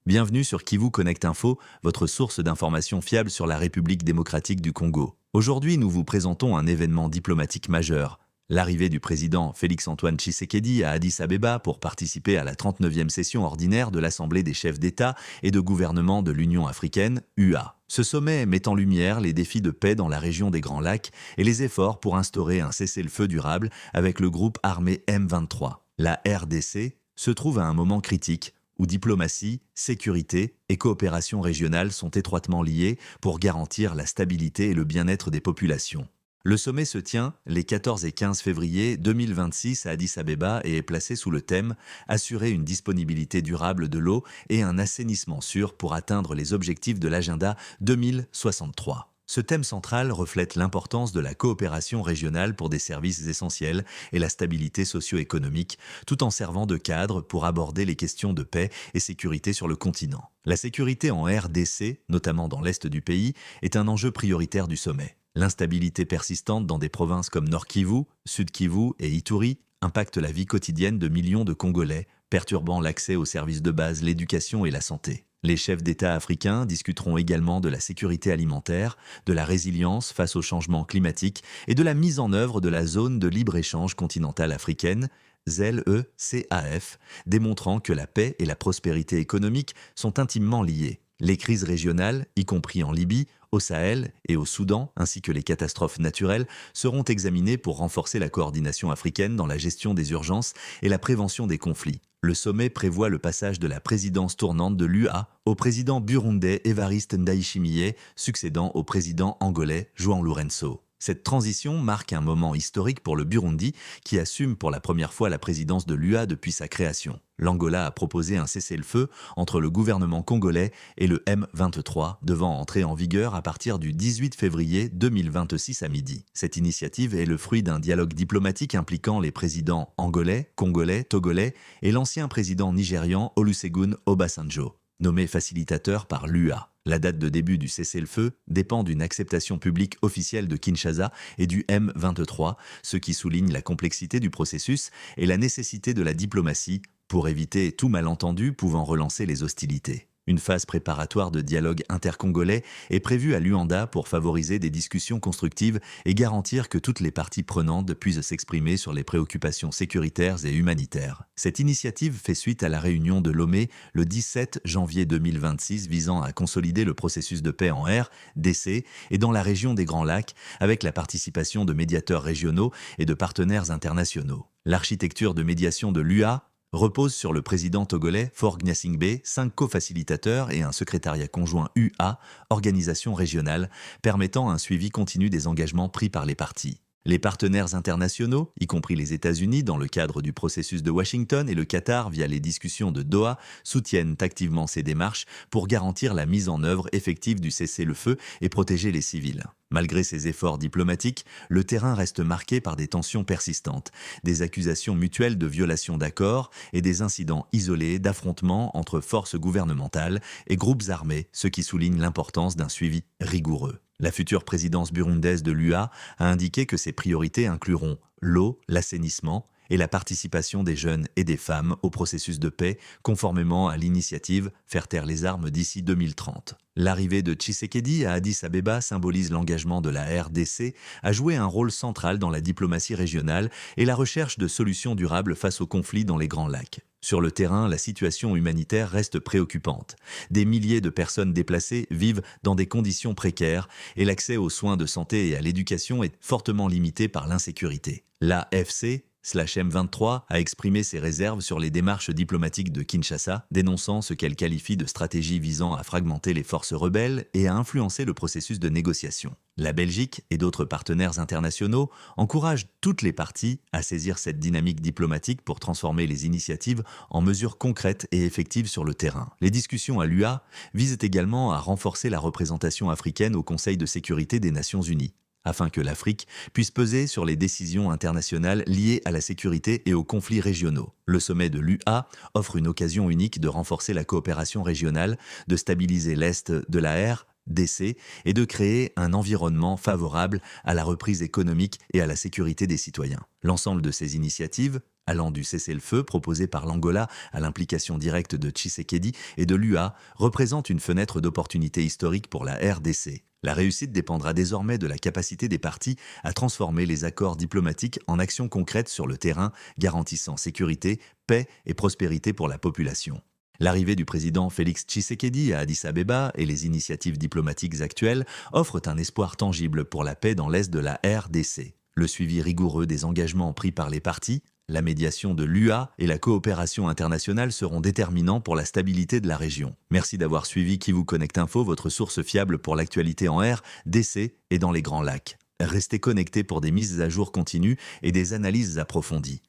Bienvenue sur Kivu Connect Info, votre source d'informations fiable sur la République démocratique du Congo. Aujourd'hui, nous vous présentons un événement diplomatique majeur, l'arrivée du président Félix-Antoine Tshisekedi à Addis Abeba pour participer à la 39e session ordinaire de l'Assemblée des chefs d'État et de gouvernement de l'Union africaine, UA. Ce sommet met en lumière les défis de paix dans la région des Grands Lacs et les efforts pour instaurer un cessez-le-feu durable avec le groupe armé M23. La RDC se trouve à un moment critique où diplomatie, sécurité et coopération régionale sont étroitement liées pour garantir la stabilité et le bien-être des populations. Le sommet se tient les 14 et 15 février 2026 à Addis Abeba et est placé sous le thème « Assurer une disponibilité durable de l'eau et un assainissement sûr pour atteindre les objectifs de l'agenda 2063 ». Ce thème central reflète l'importance de la coopération régionale pour des services essentiels et la stabilité socio-économique, tout en servant de cadre pour aborder les questions de paix et sécurité sur le continent. La sécurité en RDC, notamment dans l'est du pays, est un enjeu prioritaire du sommet. L'instabilité persistante dans des provinces comme Nord Kivu, Sud Kivu et Ituri impacte la vie quotidienne de millions de Congolais, perturbant l'accès aux services de base, l'éducation et la santé. Les chefs d'État africains discuteront également de la sécurité alimentaire, de la résilience face au changement climatique et de la mise en œuvre de la zone de libre-échange continentale africaine, ZLECAF, démontrant que la paix et la prospérité économique sont intimement liées. Les crises régionales, y compris en Libye, au Sahel et au Soudan, ainsi que les catastrophes naturelles, seront examinées pour renforcer la coordination africaine dans la gestion des urgences et la prévention des conflits. Le sommet prévoit le passage de la présidence tournante de l'UA au président burundais Évariste Ndayishimiye, succédant au président angolais João Lourenço. Cette transition marque un moment historique pour le Burundi, qui assume pour la première fois la présidence de l'UA depuis sa création. L'Angola a proposé un cessez-le-feu entre le gouvernement congolais et le M23, devant entrer en vigueur à partir du 18 février 2026 à midi. Cette initiative est le fruit d'un dialogue diplomatique impliquant les présidents angolais, congolais, togolais et l'ancien président nigérian Olusegun Obasanjo, nommé facilitateur par l'UA. La date de début du cessez-le-feu dépend d'une acceptation publique officielle de Kinshasa et du M23, ce qui souligne la complexité du processus et la nécessité de la diplomatie pour éviter tout malentendu pouvant relancer les hostilités. Une phase préparatoire de dialogue intercongolais est prévue à Luanda pour favoriser des discussions constructives et garantir que toutes les parties prenantes puissent s'exprimer sur les préoccupations sécuritaires et humanitaires. Cette initiative fait suite à la réunion de Lomé le 17 janvier 2026 visant à consolider le processus de paix en RDC et dans la région des Grands Lacs avec la participation de médiateurs régionaux et de partenaires internationaux. L'architecture de médiation de l'UA repose sur le président togolais Faure Gnassingbé, 5 co-facilitateurs et un secrétariat conjoint UA, organisation régionale, permettant un suivi continu des engagements pris par les parties. Les partenaires internationaux, y compris les États-Unis dans le cadre du processus de Washington et le Qatar via les discussions de Doha, soutiennent activement ces démarches pour garantir la mise en œuvre effective du cessez-le-feu et protéger les civils. Malgré ces efforts diplomatiques, le terrain reste marqué par des tensions persistantes, des accusations mutuelles de violation d'accords et des incidents isolés d'affrontements entre forces gouvernementales et groupes armés, ce qui souligne l'importance d'un suivi rigoureux. La future présidence burundaise de l'UA a indiqué que ses priorités incluront l'eau, l'assainissement et la participation des jeunes et des femmes au processus de paix, conformément à l'initiative « Faire taire les armes d'ici 2030 ». L'arrivée de Tshisekedi à Addis Abeba symbolise l'engagement de la RDC à jouer un rôle central dans la diplomatie régionale et la recherche de solutions durables face aux conflits dans les Grands Lacs. Sur le terrain, la situation humanitaire reste préoccupante. Des milliers de personnes déplacées vivent dans des conditions précaires et l'accès aux soins de santé et à l'éducation est fortement limité par l'insécurité. L'AFC/M23 a exprimé ses réserves sur les démarches diplomatiques de Kinshasa, dénonçant ce qu'elle qualifie de stratégie visant à fragmenter les forces rebelles et à influencer le processus de négociation. La Belgique et d'autres partenaires internationaux encouragent toutes les parties à saisir cette dynamique diplomatique pour transformer les initiatives en mesures concrètes et effectives sur le terrain. Les discussions à l'UA visent également à renforcer la représentation africaine au Conseil de sécurité des Nations Unies, afin que l'Afrique puisse peser sur les décisions internationales liées à la sécurité et aux conflits régionaux. Le sommet de l'UA offre une occasion unique de renforcer la coopération régionale, de stabiliser l'Est de la RDC est de créer un environnement favorable à la reprise économique et à la sécurité des citoyens. L'ensemble de ces initiatives, allant du cessez-le-feu proposé par l'Angola à l'implication directe de Tshisekedi et de l'UA, représente une fenêtre d'opportunité historique pour la RDC. La réussite dépendra désormais de la capacité des partis à transformer les accords diplomatiques en actions concrètes sur le terrain, garantissant sécurité, paix et prospérité pour la population. L'arrivée du président Félix Tshisekedi à Addis Abeba et les initiatives diplomatiques actuelles offrent un espoir tangible pour la paix dans l'est de la RDC. Le suivi rigoureux des engagements pris par les partis, la médiation de l'UA et la coopération internationale seront déterminants pour la stabilité de la région. Merci d'avoir suivi Qui vous connecte Info, votre source fiable pour l'actualité en RDC et dans les Grands Lacs. Restez connectés pour des mises à jour continues et des analyses approfondies.